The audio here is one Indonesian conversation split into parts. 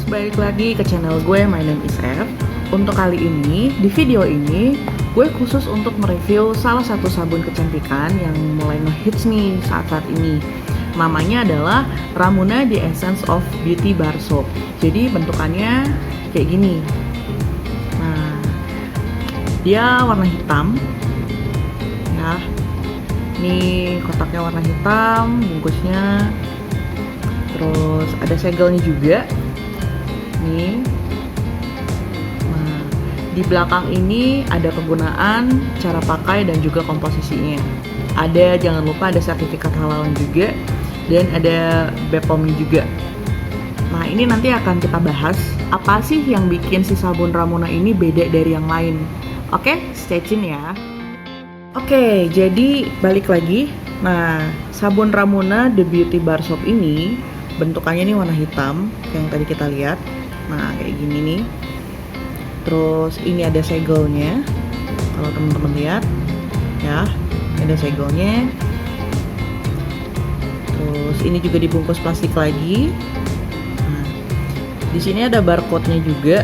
Balik lagi ke channel gue, my name is F. Untuk kali ini, di video ini gue khusus untuk mereview salah satu sabun kecantikan yang mulai ngehits nih saat-saat ini. Namanya adalah Ramuna The Essence of Beauty Bar Soap. Jadi bentukannya kayak gini. Nah, dia warna hitam. Ya, ini kotaknya warna hitam, bungkusnya. Terus ada segelnya juga. Nih. Nah, di belakang ini ada penggunaan, cara pakai dan juga komposisinya. Ada, jangan lupa ada sertifikat halalnya juga dan ada BPOM-nya juga. Nah, ini nanti akan kita bahas apa sih yang bikin si sabun Ramuna ini beda dari yang lain. Oke, stay tune ya. Oke, jadi balik lagi. Nah, sabun Ramuna The Beauty Bar Soap ini bentukannya ini warna hitam yang tadi kita lihat. Nah, kayak gini nih. Terus ini ada segelnya. Kalau teman-teman lihat, ya, ini ada segelnya. Terus ini juga dibungkus plastik lagi. Nah, di sini ada barcode-nya juga.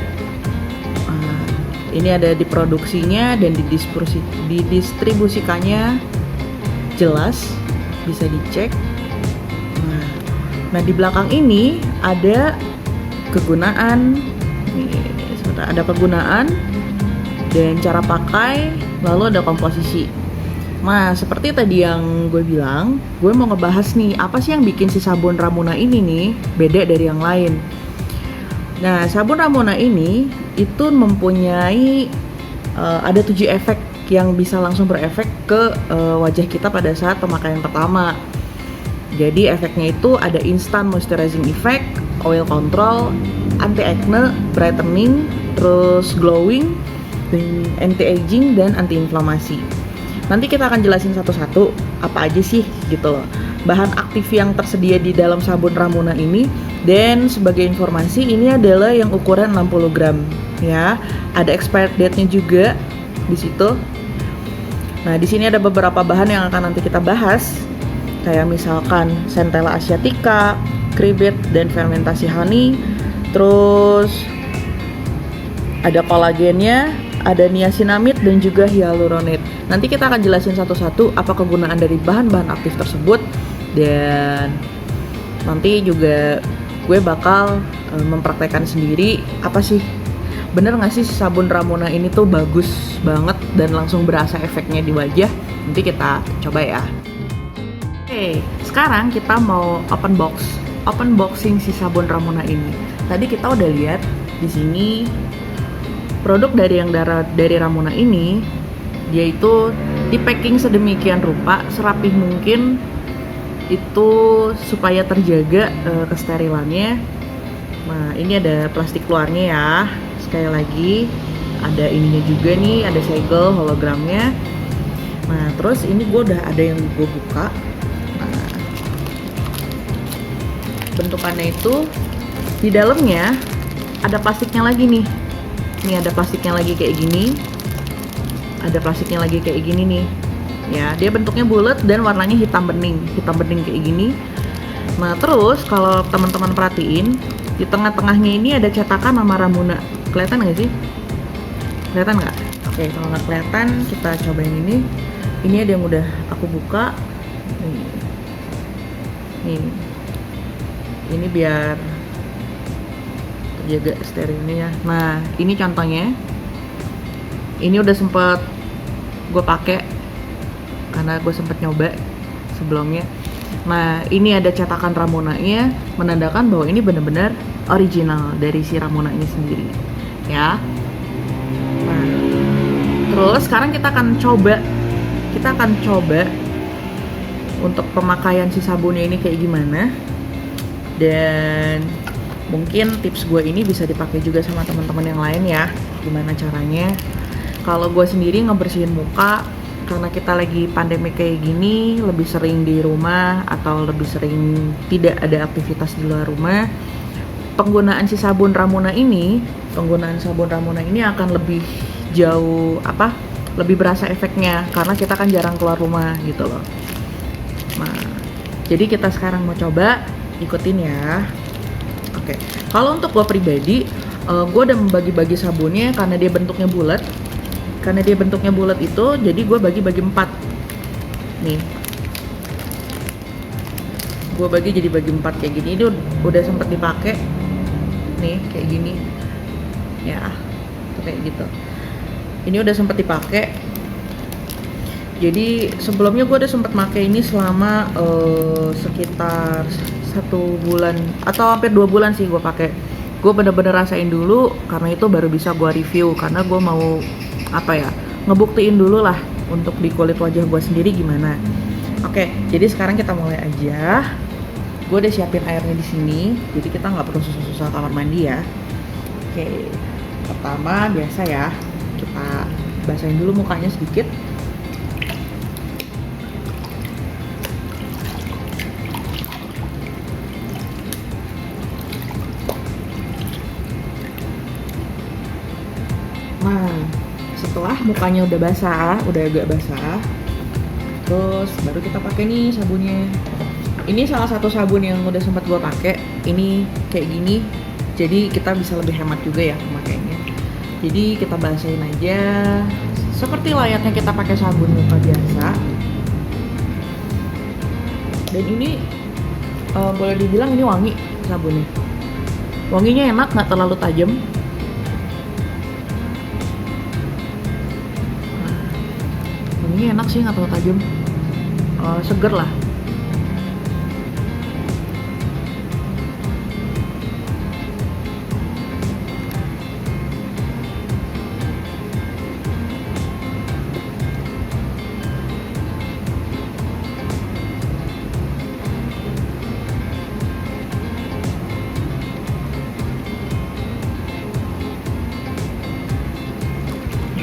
Nah, ini ada diproduksinya dan didistribusikannya jelas, bisa dicek. Nah, di belakang ini ada kegunaan, ada kegunaan dan cara pakai, lalu ada komposisi. Nah, seperti tadi yang gue bilang, gue mau ngebahas nih apa sih yang bikin si sabun Ramuna ini nih beda dari yang lain. Nah, sabun Ramuna ini itu mempunyai ada 7 efek yang bisa langsung berefek ke wajah kita pada saat pemakaian pertama. Jadi efeknya itu ada instant moisturizing effect, oil control, anti-acne, brightening, terus glowing, anti-aging, dan anti-inflamasi. Nanti kita akan jelasin satu-satu apa aja sih gitu loh bahan aktif yang tersedia di dalam sabun Ramuna ini. Dan sebagai informasi, ini adalah yang ukuran 60 gram ya. Ada expired date-nya juga di situ. Nah, di sini ada beberapa bahan yang akan nanti kita bahas. Kayak misalkan Centella asiatica, kribbit, dan fermentasi honey. Terus ada kolagennya, ada niacinamide dan juga hyaluronate. Nanti kita akan jelasin satu-satu apa kegunaan dari bahan-bahan aktif tersebut. Dan nanti juga gue bakal mempraktekkan sendiri apa sih, bener gak sih sabun Ramuna ini tuh bagus banget dan langsung berasa efeknya di wajah. Nanti kita coba ya. Oke, sekarang kita mau unboxing si sabun Ramuna ini. Tadi kita udah lihat di sini produk dari Ramuna ini, dia itu di packing sedemikian rupa, serapih mungkin itu supaya terjaga kesterilannya. Nah, ini ada plastik luarnya ya. Sekali lagi ada ininya juga nih, ada segel hologramnya. Nah, terus ini gue udah ada yang gue buka. Bentukannya itu di dalamnya ada plastiknya lagi nih. Ini ada plastiknya lagi kayak gini. Ada plastiknya lagi kayak gini nih. Ya, dia bentuknya bulat dan warnanya hitam bening kayak gini. Nah, terus kalau teman-teman perhatiin, di tengah-tengahnya ini ada cetakan nama Ramuna. Kelihatan nggak sih? Kelihatan nggak? Oke, kalau nggak kelihatan, kita cobain ini. Ini ada yang udah aku buka. Nih. Ini biar terjaga sterilnya. Nah, ini contohnya. Ini udah sempet gue pakai karena gue sempet nyoba sebelumnya. Nah, ini ada cetakan Ramuna-nya, menandakan bahwa ini benar-benar original dari si Ramuna ini sendiri, ya. Nah, terus sekarang kita akan coba untuk pemakaian si sabunnya ini kayak gimana. Dan mungkin tips gue ini bisa dipakai juga sama teman-teman yang lain ya. Gimana caranya? Kalau gue sendiri ngebersihin muka, karena kita lagi pandemi kayak gini, lebih sering di rumah atau lebih sering tidak ada aktivitas di luar rumah, penggunaan sabun Ramuna ini akan lebih jauh lebih berasa efeknya karena kita kan jarang keluar rumah gitu loh. Nah, jadi kita sekarang mau coba, ikutin ya. Oke, kalau untuk gue pribadi, gue udah membagi-bagi sabunnya karena dia bentuknya bulat. Karena dia bentuknya bulat itu, jadi gue bagi-bagi 4. Nih, gue bagi jadi bagi 4 kayak gini. Ini udah sempet dipakai. Nih, kayak gini. Ya, kayak gitu. Ini udah sempet dipakai. Jadi sebelumnya gue udah sempet pakai ini selama sekitar 1 bulan atau hampir 2 bulan sih gue pakai. Gue bener-bener rasain dulu, karena itu baru bisa gue review, karena gue mau ngebuktiin dulu lah untuk di kulit wajah gue sendiri gimana. Oke, jadi sekarang kita mulai aja. Gue udah siapin airnya di sini, jadi kita nggak perlu susah-susah kamar mandi ya. Oke, pertama biasa ya, kita basahin dulu mukanya sedikit. Nah, setelah mukanya udah basah, udah agak basah, terus baru kita pakai nih sabunnya. Ini salah satu sabun yang udah sempat gue pakai. Ini kayak gini, jadi kita bisa lebih hemat juga ya pemakaiannya. Jadi kita basahin aja seperti layaknya kita pakai sabun muka biasa. Dan ini boleh dibilang ini wangi sabunnya. Wanginya enak, nggak terlalu tajam. Ini enak sih, nggak terlalu tajam, seger lah.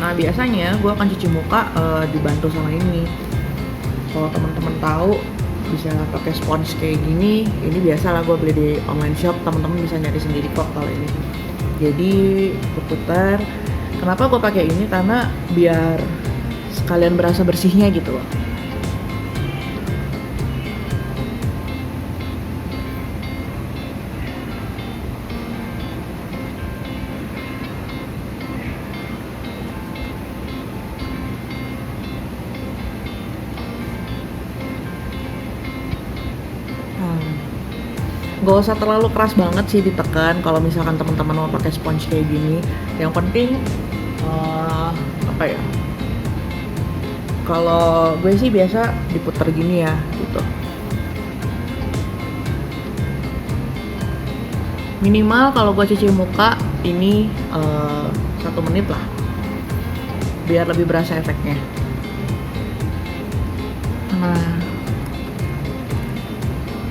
Nah, biasanya gue akan cuci muka dibantu sama ini. Kalau teman-teman tahu bisa pakai spons kayak gini, ini biasa lah gue beli di online shop. Teman-teman bisa nyari sendiri kok kalau ini. Jadi berputar. Kenapa gue pakai ini? Karena biar sekalian berasa bersihnya gitu loh. Gak usah terlalu keras banget sih ditekan kalau misalkan teman-teman mau pakai sponge kayak gini. Yang penting kalau gue sih biasa diputer gini ya gitu. Minimal kalau gue cuci muka ini 1 menit lah, biar lebih berasa efeknya. Nah,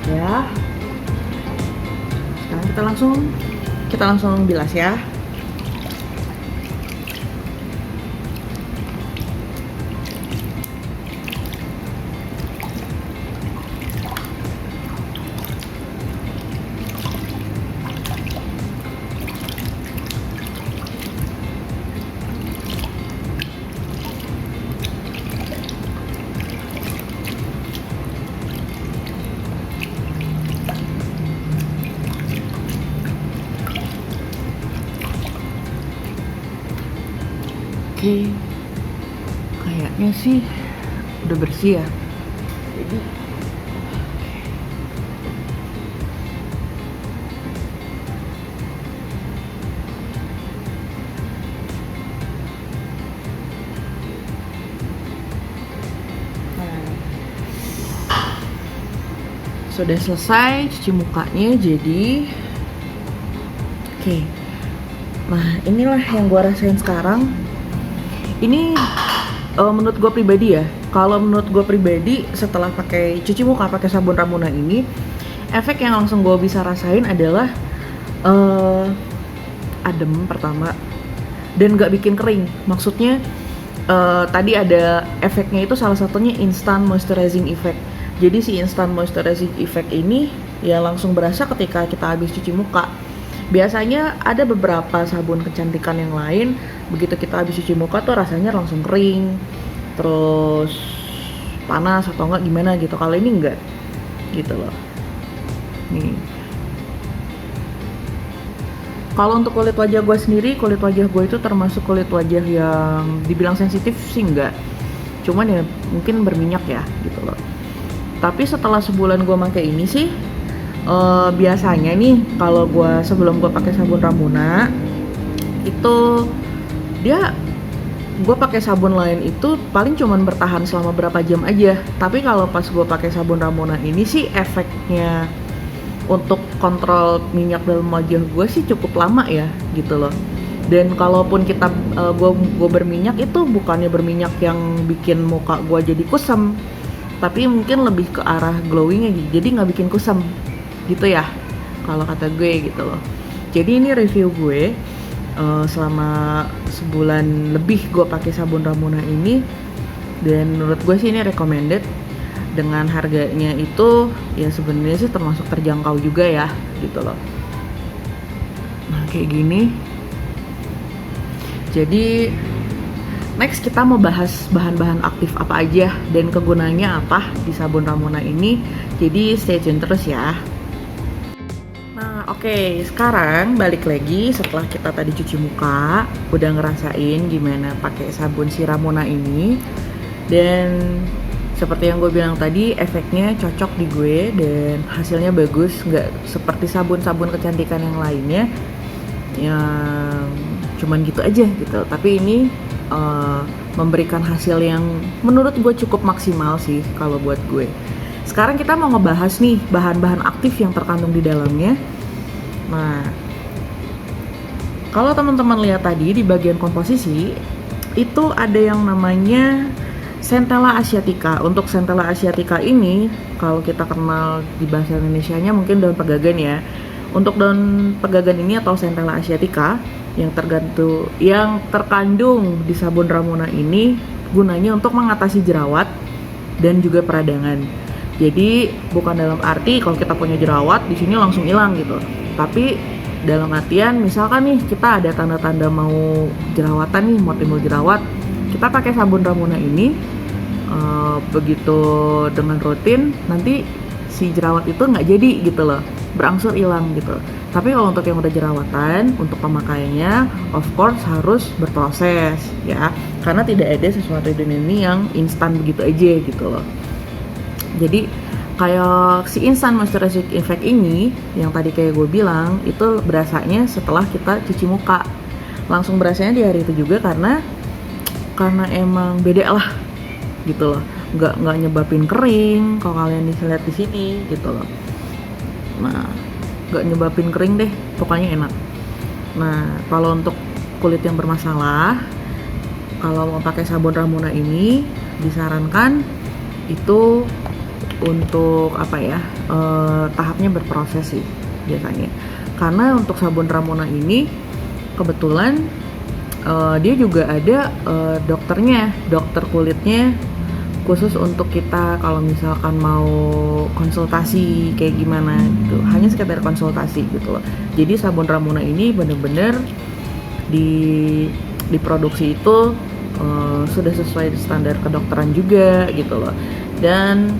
ya. Sekarang kita langsung bilas ya. Oke, kayaknya sih udah bersih ya. Jadi sudah selesai cuci mukanya. Jadi oke. Nah, inilah yang gue rasain sekarang. Ini menurut gue pribadi ya. Kalau menurut gue pribadi, setelah pakai cuci muka pakai sabun Ramuna ini, efek yang langsung gue bisa rasain adalah adem pertama, dan gak bikin kering. Maksudnya tadi ada efeknya itu, salah satunya instant moisturizing effect. Jadi si instant moisturizing effect ini ya langsung berasa ketika kita habis cuci muka. Biasanya ada beberapa sabun kecantikan yang lain, begitu kita habis cuci muka tuh rasanya langsung kering, terus panas atau enggak gimana gitu. Kalau ini enggak gitu loh. Nih. Kalau untuk kulit wajah gue sendiri, kulit wajah gue itu termasuk kulit wajah yang dibilang sensitif sih enggak. Cuman ya mungkin berminyak ya gitu loh. Tapi setelah sebulan gue pakai ini sih, biasanya nih kalau gue sebelum gue pakai sabun Ramuna itu gue pakai sabun lain itu paling cuman bertahan selama berapa jam aja. Tapi kalau pas gue pakai sabun Ramuna ini sih efeknya untuk kontrol minyak dalam wajah gue sih cukup lama ya gitu loh. Dan kalaupun gue berminyak itu bukannya berminyak yang bikin muka gue jadi kusam, tapi mungkin lebih ke arah glowingnya gitu, jadi nggak bikin kusam gitu ya kalau kata gue gitu loh. Jadi ini review gue selama sebulan lebih gue pakai sabun Ramuna ini, dan menurut gue sih ini recommended. Dengan harganya itu ya sebenarnya sih termasuk terjangkau juga ya gitu loh. Nah kayak gini. Jadi next kita mau bahas bahan-bahan aktif apa aja dan kegunaannya apa di sabun Ramuna ini. Jadi stay tune terus ya. Nah oke, sekarang balik lagi setelah kita tadi cuci muka, udah ngerasain gimana pakai sabun si Ramuna ini. Dan seperti yang gue bilang tadi, efeknya cocok di gue dan hasilnya bagus, nggak seperti sabun-sabun kecantikan yang lainnya yang cuman gitu aja gitu. Tapi ini memberikan hasil yang menurut gue cukup maksimal sih kalau buat gue. Sekarang kita mau ngebahas nih bahan-bahan aktif yang terkandung di dalamnya. Nah, kalau teman-teman lihat tadi di bagian komposisi itu ada yang namanya Centella asiatica. Untuk Centella asiatica ini, kalau kita kenal di bahasa Indonesianya mungkin daun pegagan ya. Untuk daun pegagan ini atau Centella asiatica yang terkandung di sabun Ramuna ini gunanya untuk mengatasi jerawat dan juga peradangan. Jadi bukan dalam arti kalau kita punya jerawat di sini langsung hilang gitu. Tapi dalam artian misalkan nih kita ada tanda-tanda mau jerawatan nih, mau timbul jerawat, kita pakai sabun Ramuna ini begitu dengan rutin nanti si jerawat itu nggak jadi gitu loh, berangsur hilang gitu. Tapi kalau untuk yang udah jerawatan, untuk pemakaiannya of course harus berproses ya, karena tidak ada sesuatu di dunia ini yang instan begitu aja gitu loh. Jadi kayak si instant moisturizing effect ini yang tadi kayak gue bilang itu berasanya setelah kita cuci muka, langsung berasanya di hari itu juga karena emang beda lah gitu loh, nggak nyebabin kering kalau kalian bisa lihat di sini gitu loh. Nah nggak nyebabin kering deh, pokoknya enak. Nah kalau untuk kulit yang bermasalah, kalau mau pakai sabun Ramuna ini disarankan itu untuk apa ya, tahapnya berproses sih biasanya. Karena untuk sabun Ramuna ini kebetulan dia juga ada dokternya, dokter kulitnya khusus untuk kita kalau misalkan mau konsultasi kayak gimana gitu, hanya sekedar konsultasi gitu loh. Jadi sabun Ramuna ini bener-bener diproduksi itu sudah sesuai standar kedokteran juga gitu loh, dan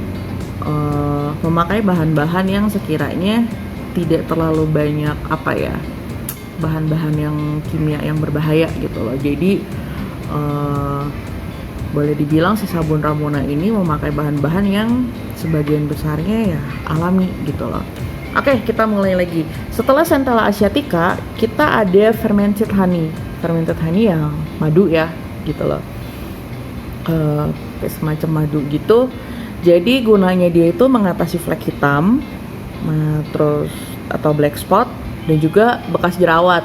memakai bahan-bahan yang sekiranya tidak terlalu banyak apa ya, bahan-bahan yang kimia yang berbahaya gitu loh. Jadi boleh dibilang si sabun Ramuna ini memakai bahan-bahan yang sebagian besarnya ya alami gitu loh. Oke, kita mulai lagi. Setelah Centella asiatica, kita ada fermented honey. Fermented honey yang madu ya gitu loh, semacam madu gitu. Jadi gunanya dia itu mengatasi flek hitam, terus atau black spot, dan juga bekas jerawat.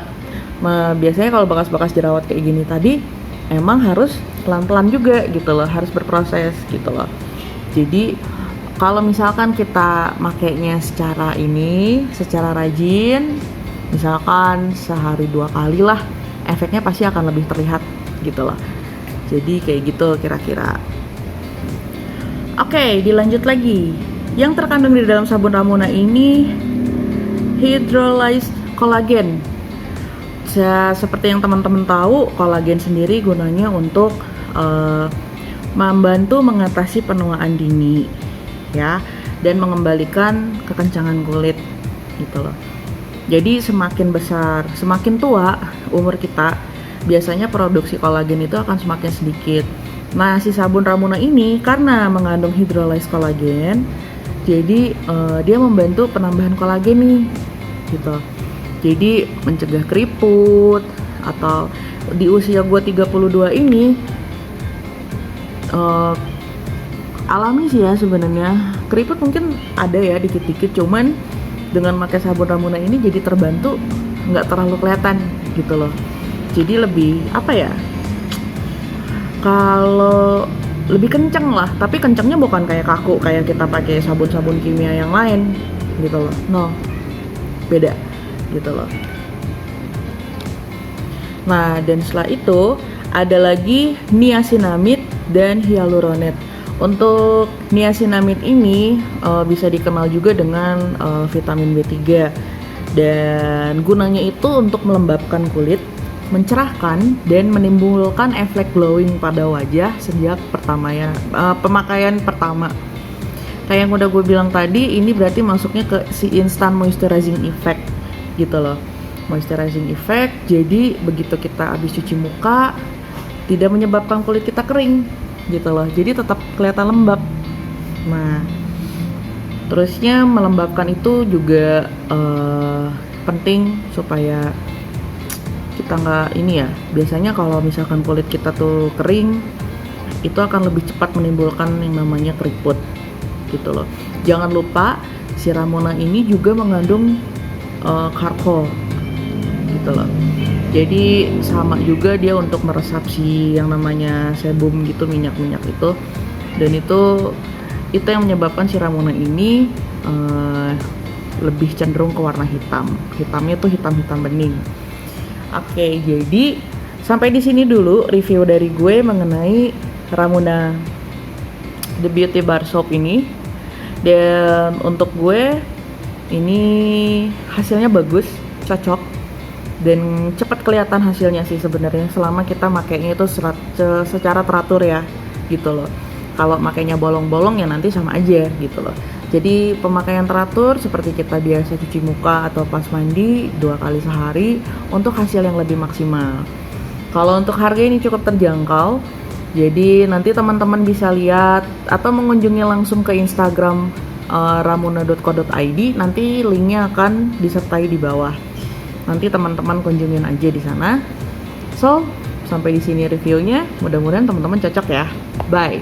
Biasanya kalau bekas-bekas jerawat kayak gini tadi emang harus pelan-pelan juga gitu loh, harus berproses gitu loh. Jadi kalau misalkan kita makainya secara rajin, misalkan sehari 2 kali lah, efeknya pasti akan lebih terlihat gitu loh. Jadi kayak gitu kira-kira. Oke, dilanjut lagi. Yang terkandung di dalam sabun Ramuna ini hydrolyzed collagen. Seperti yang teman-teman tahu, kolagen sendiri gunanya untuk membantu mengatasi penuaan dini ya, dan mengembalikan kekencangan kulit gitu loh. Jadi semakin besar, semakin tua umur kita, biasanya produksi kolagen itu akan semakin sedikit. Nah, si sabun Ramuna ini karena mengandung hydrolyzed kolagen, jadi dia membantu penambahan kolagen nih, gitu. Jadi mencegah keriput, atau di usia gue 32 ini alami sih ya sebenarnya. Keriput mungkin ada ya dikit-dikit, cuman dengan pakai sabun Ramuna ini jadi terbantu, nggak terlalu kelihatan gitu loh. Jadi lebih apa ya, kalau lebih kenceng lah, tapi kencengnya bukan kayak kaku kayak kita pakai sabun-sabun kimia yang lain gitu loh. No, beda gitu loh. Nah, dan setelah itu ada lagi niacinamide dan hyaluronate. Untuk niacinamide ini bisa dikenal juga dengan vitamin B3, dan gunanya itu untuk melembabkan kulit, mencerahkan, dan menimbulkan efek glowing pada wajah sejak pemakaian pertama. Kayak yang udah gue bilang tadi, ini berarti masuknya ke si instant moisturizing effect gitu loh. Moisturizing effect, jadi begitu kita habis cuci muka tidak menyebabkan kulit kita kering gitu loh, jadi tetap kelihatan lembab. Nah, terusnya melembabkan itu juga penting supaya kita nggak ini ya, biasanya kalau misalkan kulit kita tuh kering, itu akan lebih cepat menimbulkan yang namanya keriput gitu loh. Jangan lupa si Ramuna ini juga mengandung charcoal gitu loh. Jadi sama juga dia untuk meresap si yang namanya sebum gitu, minyak-minyak itu, dan itu yang menyebabkan si Ramuna ini lebih cenderung ke warna hitam. Hitamnya tuh hitam-hitam bening. Oke, jadi sampai di sini dulu review dari gue mengenai Ramuna The Beauty Bar Soap ini. Dan untuk gue ini hasilnya bagus, cocok, dan cepat kelihatan hasilnya sih sebenarnya selama kita makainya itu secara teratur ya gitu loh. Kalau makainya bolong-bolong ya nanti sama aja gitu loh. Jadi pemakaian teratur seperti kita biasa cuci muka atau pas mandi 2 kali sehari untuk hasil yang lebih maksimal. Kalau untuk harga ini cukup terjangkau, jadi nanti teman-teman bisa lihat atau mengunjungi langsung ke Instagram ramuna.co.id, nanti linknya akan disertai di bawah. Nanti teman-teman kunjungin aja di sana. So, sampai di sini reviewnya. Mudah-mudahan teman-teman cocok ya. Bye.